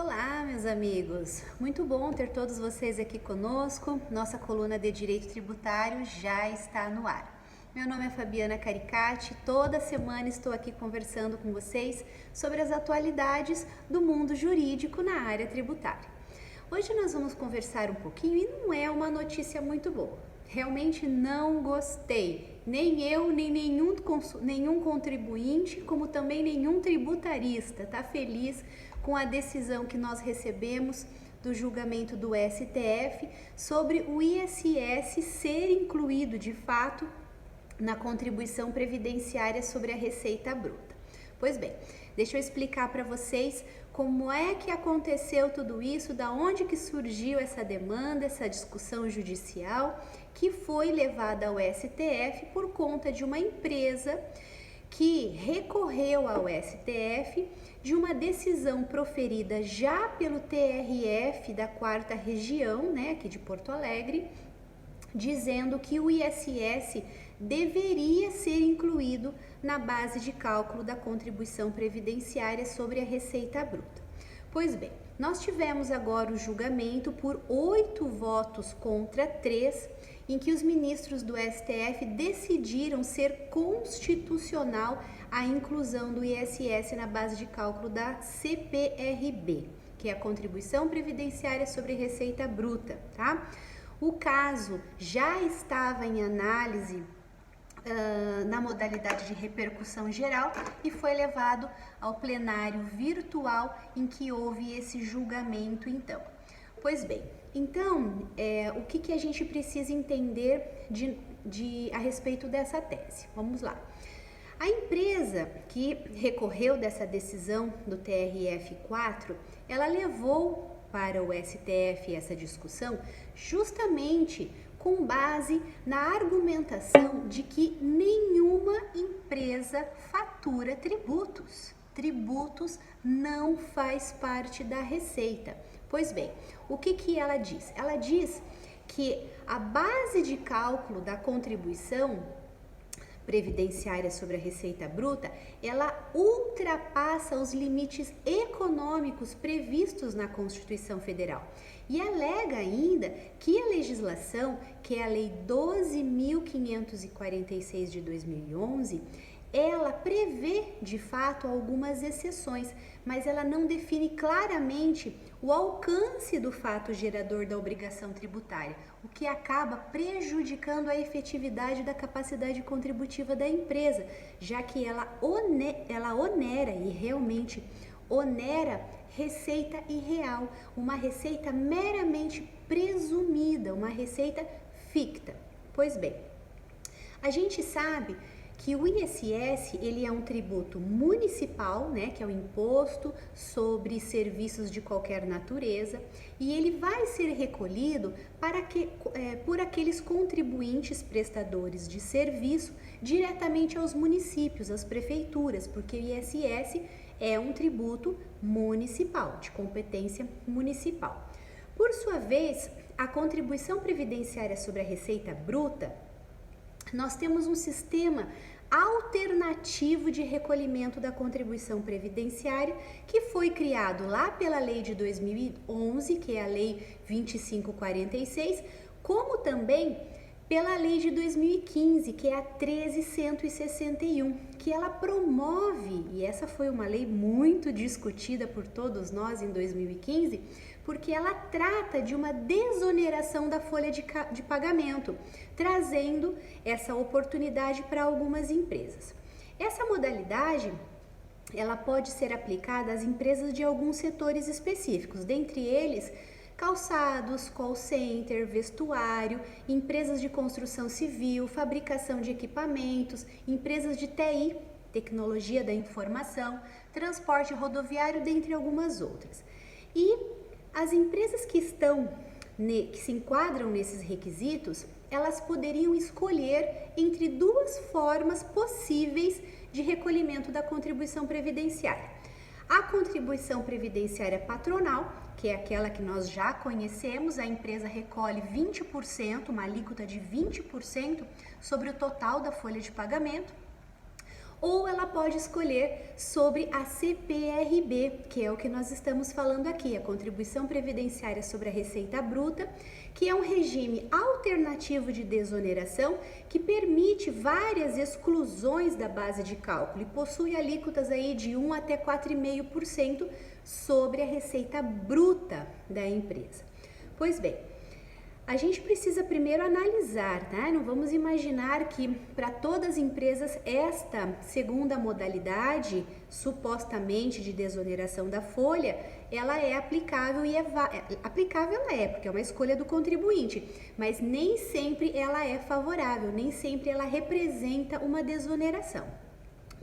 Olá, meus amigos! Muito bom ter todos vocês aqui conosco. Nossa coluna de Direito Tributário já está no ar. Meu nome é Fabiana Caricati. Toda semana estou aqui conversando com vocês sobre as atualidades do mundo jurídico na área tributária. Hoje nós vamos conversar um pouquinho e não é uma notícia muito boa. Realmente não gostei. Nem eu, nem nenhum contribuinte, como também nenhum tributarista está feliz com a decisão que nós recebemos do julgamento do STF sobre o ISS ser incluído de fato na contribuição previdenciária sobre a receita bruta. Pois bem, deixa eu explicar para vocês como é que aconteceu tudo isso, da onde que surgiu essa demanda, essa discussão judicial que foi levada ao STF por conta de uma empresa que recorreu ao STF de uma decisão proferida já pelo TRF da 4ª Região, aqui de Porto Alegre, dizendo que o ISS deveria ser incluído na base de cálculo da contribuição previdenciária sobre a receita bruta. Pois bem, nós tivemos agora o julgamento por 8 votos contra 3, em que os ministros do STF decidiram ser constitucional a inclusão do ISS na base de cálculo da CPRB, que é a Contribuição Previdenciária sobre Receita Bruta, tá? O caso já estava em análise na modalidade de repercussão geral e foi levado ao plenário virtual em que houve esse julgamento então. Pois bem, então, o que a gente precisa entender a respeito dessa tese? Vamos lá. A empresa que recorreu dessa decisão do TRF4, ela levou para o STF essa discussão justamente com base na argumentação de que nenhuma empresa fatura tributos. Tributos não faz parte da receita. Pois bem, o que ela diz? Ela diz que a base de cálculo da contribuição previdenciária sobre a receita bruta, ela ultrapassa os limites econômicos previstos na Constituição Federal e alega ainda que a legislação, que é a Lei 12.546 de 2011, ela prevê de fato algumas exceções, mas ela não define claramente o alcance do fato gerador da obrigação tributária, o que acaba prejudicando a efetividade da capacidade contributiva da empresa, já que ela onera e realmente onera receita irreal, uma receita meramente presumida, uma receita ficta. Pois bem, a gente sabe que o ISS, ele é um tributo municipal, que é o imposto sobre serviços de qualquer natureza, e ele vai ser recolhido por aqueles contribuintes prestadores de serviço diretamente aos municípios, às prefeituras, porque o ISS é um tributo municipal, de competência municipal. Por sua vez, a contribuição previdenciária sobre a receita bruta, nós temos um sistema alternativo de recolhimento da contribuição previdenciária que foi criado lá pela lei de 2011, que é a lei 2546, como também pela lei de 2015, que é a 13.161, que ela promove, e essa foi uma lei muito discutida por todos nós em 2015, porque ela trata de uma desoneração da folha de pagamento, trazendo essa oportunidade para algumas empresas. Essa modalidade, ela pode ser aplicada às empresas de alguns setores específicos, dentre eles calçados, call center, vestuário, empresas de construção civil, fabricação de equipamentos, empresas de TI, tecnologia da informação, transporte rodoviário, dentre algumas outras. E as empresas que se enquadram nesses requisitos, elas poderiam escolher entre duas formas possíveis de recolhimento da contribuição previdenciária. A contribuição previdenciária patronal, que é aquela que nós já conhecemos, a empresa recolhe 20%, uma alíquota de 20% sobre o total da folha de pagamento, ou ela pode escolher sobre a CPRB, que é o que nós estamos falando aqui, a Contribuição Previdenciária sobre a Receita Bruta, que é um regime alternativo de desoneração que permite várias exclusões da base de cálculo e possui alíquotas aí de 1 até 4,5% sobre a receita bruta da empresa. Pois bem, a gente precisa primeiro analisar, né? Não vamos imaginar que para todas as empresas esta segunda modalidade, supostamente de desoneração da folha, ela é aplicável e aplicável ela é, porque é uma escolha do contribuinte, mas nem sempre ela é favorável, nem sempre ela representa uma desoneração.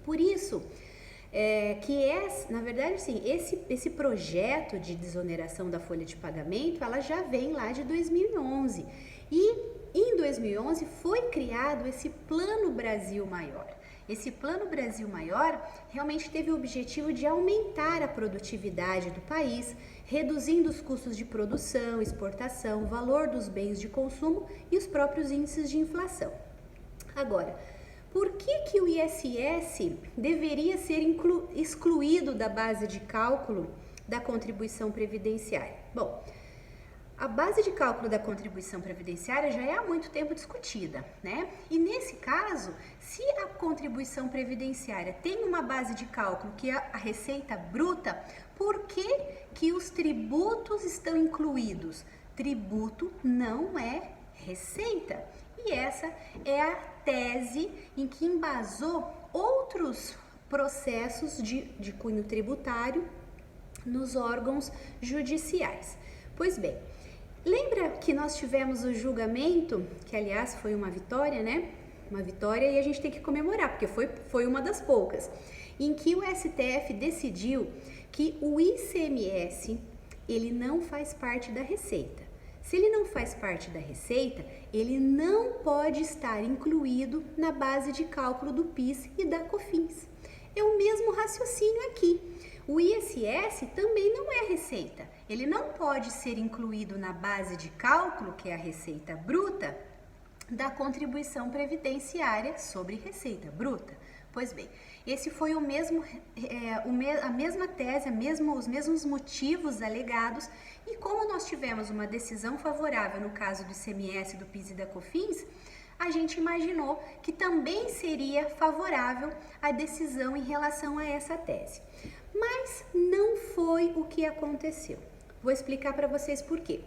Por isso, na verdade, sim, esse projeto de desoneração da folha de pagamento, ela já vem lá de 2011 e em 2011 foi criado esse Plano Brasil Maior. Esse Plano Brasil Maior realmente teve o objetivo de aumentar a produtividade do país, reduzindo os custos de produção, exportação, o valor dos bens de consumo e os próprios índices de inflação. Agora, por que o ISS deveria ser excluído da base de cálculo da contribuição previdenciária? Bom, a base de cálculo da contribuição previdenciária já é há muito tempo discutida, né? E nesse caso, se a contribuição previdenciária tem uma base de cálculo que é a receita bruta, por que os tributos estão incluídos? Tributo não é receita. E essa é a tese em que embasou outros processos de cunho tributário nos órgãos judiciais. Pois bem, lembra que nós tivemos o julgamento, que aliás foi uma vitória, né? Uma vitória e a gente tem que comemorar, porque foi uma das poucas, em que o STF decidiu que o ICMS, ele não faz parte da receita. Se ele não faz parte da receita, ele não pode estar incluído na base de cálculo do PIS e da COFINS. É o mesmo raciocínio aqui. O ISS também não é receita. Ele não pode ser incluído na base de cálculo, que é a receita bruta, da contribuição previdenciária sobre receita bruta. Pois bem, esse foi a mesma tese, os mesmos motivos alegados, e como nós tivemos uma decisão favorável no caso do ICMS, do PIS e da COFINS, a gente imaginou que também seria favorável a decisão em relação a essa tese. Mas não foi o que aconteceu. Vou explicar para vocês por quê.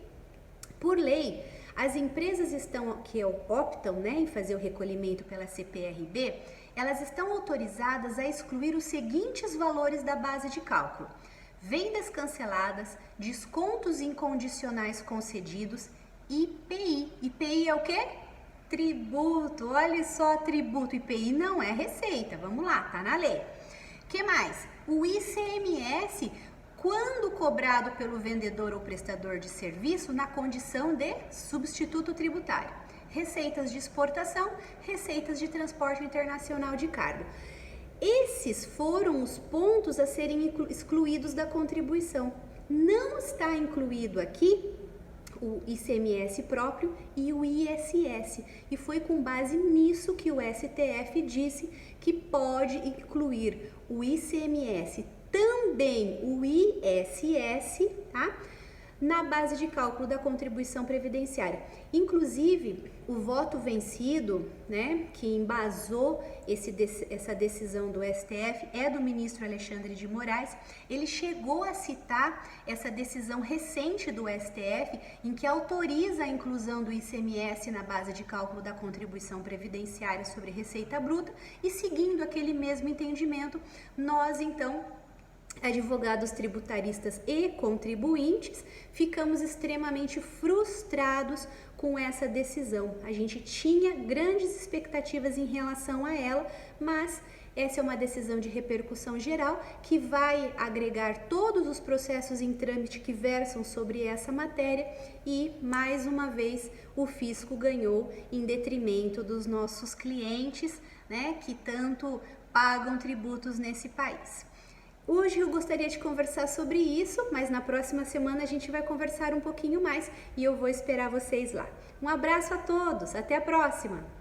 Por lei, as empresas que optam, né, em fazer o recolhimento pela CPRB, elas estão autorizadas a excluir os seguintes valores da base de cálculo: vendas canceladas, descontos incondicionais concedidos, IPI. IPI é o quê? Tributo. Olha só, tributo. IPI não é receita. Vamos lá, tá na lei. Que mais? O ICMS, quando cobrado pelo vendedor ou prestador de serviço na condição de substituto tributário. Receitas de exportação, receitas de transporte internacional de carga. Esses foram os pontos a serem excluídos da contribuição. Não está incluído aqui o ICMS próprio e o ISS. E foi com base nisso que o STF disse que pode incluir o ICMS, também o ISS, tá? Na base de cálculo da contribuição previdenciária. Inclusive, o voto vencido, né, que embasou essa decisão do STF é do ministro Alexandre de Moraes. Ele chegou a citar essa decisão recente do STF, em que autoriza a inclusão do ICMS na base de cálculo da contribuição previdenciária sobre receita bruta, e seguindo aquele mesmo entendimento, nós então, advogados tributaristas e contribuintes, ficamos extremamente frustrados com essa decisão. A gente tinha grandes expectativas em relação a ela, mas essa é uma decisão de repercussão geral que vai agregar todos os processos em trâmite que versam sobre essa matéria e, mais uma vez, o fisco ganhou em detrimento dos nossos clientes, né, que tanto pagam tributos nesse país. Hoje eu gostaria de conversar sobre isso, mas na próxima semana a gente vai conversar um pouquinho mais e eu vou esperar vocês lá. Um abraço a todos, até a próxima!